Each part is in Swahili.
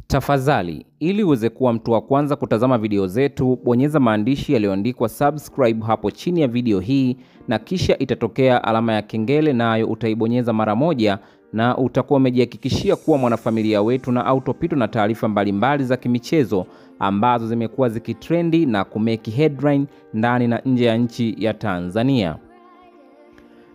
Tafadhali, ili uweze kuwa mtu wa kwanza kutazama video zetu, bonyeza maandishi yaliyoandikwa subscribe hapo chini ya video hii na kisha itatokea alama ya kengele, nayo utaibonyeza mara moja na utakuwa umejihakikishia kuwa mwanafamilia wetu na autopitwa na taarifa mbalimbali za kimichezo ambazo zimekuwa zikitrendi na kumeki headline ndani na nje ya nchi ya Tanzania.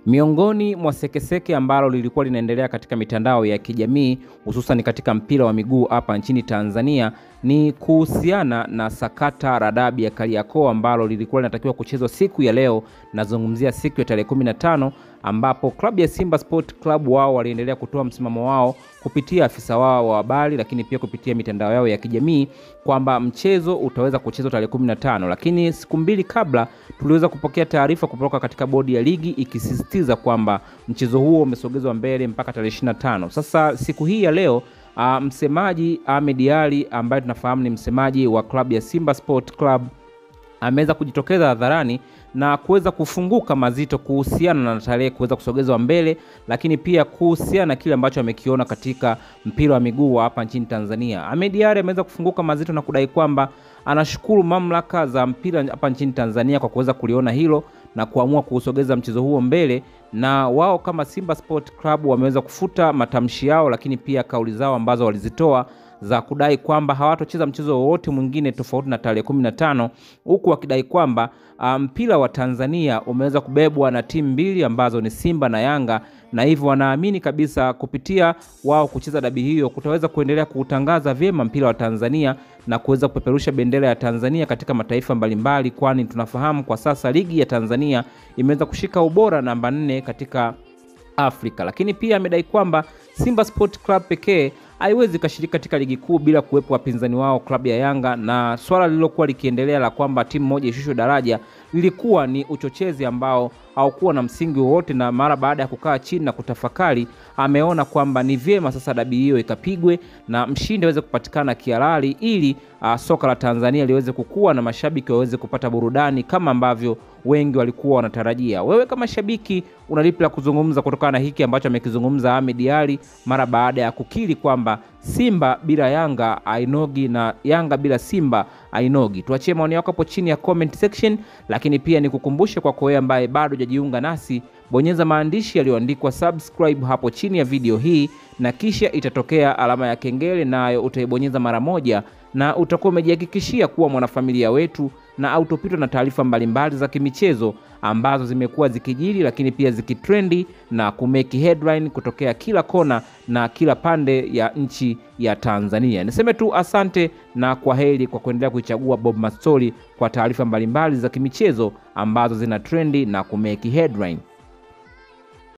Miongoni mwa sekeseke ambalo lilikuwa linaendelea katika mitandao ya kijamii hususan katika mpira wa miguu hapa nchini Tanzania ni kuhusiana na sakata la dabi ya Kariakoo ambalo lilikuwa linatakiwa kuchezwa siku ya leo. Nazungumzia siku ya tarehe 15 ambapo klabu ya Simba Sport Club wao waliendelea kutoa msimamo wao kupitia afisa wao wa habari, lakini pia kupitia mitandao yao ya kijamii kwamba mchezo utaweza kuchezwa tarehe 15, lakini siku mbili kabla tuliweza kupokea taarifa kutoka katika bodi ya ligi ikisisitiza kwamba mchezo huo umesogezwa mbele mpaka tarehe 25. Sasa siku hii ya leo msemaji Ahmed Ally ambaye tunafahamu ni msemaji wa klabu ya Simba Sport Club ameweza kujitokeza hadharani na kuweza kufunguka mazito kuhusiana na tarehe kuweza kusogezwa mbele, lakini pia kuhusiana na kile ambacho amekiona katika mpira wa miguu hapa nchini Tanzania. Ahmed Ally ameweza kufunguka mazito na kudai kwamba anashukuru mamlaka za mpira hapa nchini Tanzania kwa kuweza kuliona hilo na kuamua kusogeza mchezo huo mbele, na wao kama Simba Sport Club wameweza kufuta matamshi yao, lakini pia kauli zao ambazo walizitoa za kudai kwamba hawatocheza mchezo wowote mwingine tofauti na tarehe 15, huku wakidai kwamba mpira wa Tanzania umeweza kubebwa na timu mbili ambazo ni Simba na Yanga, na hivyo wanaamini kabisa kupitia wao kucheza dabi hiyo kutaweza kuendelea kuutangaza vyema mpira wa Tanzania na kuweza kupeperusha bendera ya Tanzania katika mataifa mbalimbali, kwani tunafahamu kwa sasa ligi ya Tanzania imeweza kushika ubora namba 4 katika Afrika. Lakini pia amedai kwamba Simba Sport Club pekee haiwezi kashiriki katika ligi kuu bila kuwepo wapinzani wao klabu ya Yanga, na swala lililokuwa likiendelea la kwamba timu moja ishushwe daraja lilikuwa ni uchochezi ambao haukuwa na msingi wowote, na mara baada ya kukaa chini na kutafakari ameona kwamba ni vyema sasa dabi hiyo ikapigwe na mshindi aweze kupatikana kihalali ili soka la Tanzania liweze kukua na mashabiki waweze kupata burudani kama ambavyo wengi walikuwa wanatarajia. Wewe kama shabiki unalipi la kuzungumza kutokana na hiki ambacho amekizungumza Ahmed Ally mara baada ya kukiri kwamba Simba bila Yanga hainogi na Yanga bila Simba hainogi? Tuachie maoni yako hapo chini ya comment section, lakini pia nikukumbushe kwa wewe ambaye bado hujajiunga nasi, bonyeza maandishi yaliyoandikwa subscribe hapo chini ya video hii na kisha itatokea alama ya kengele, nayo utaibonyeza mara moja na utakuwa umejihakikishia kuwa mwanafamilia wetu na autopitwa na taarifa mbalimbali za kimichezo ambazo zimekuwa zikijiri, lakini pia zikitrendi na kumeki headline kutokea kila kona na kila pande ya nchi ya Tanzania. Niseme tu asante na kwaheri kwa kuendelea kuichagua Bob Mastori kwa taarifa mbalimbali za kimichezo ambazo zina trendi na kumeki headline.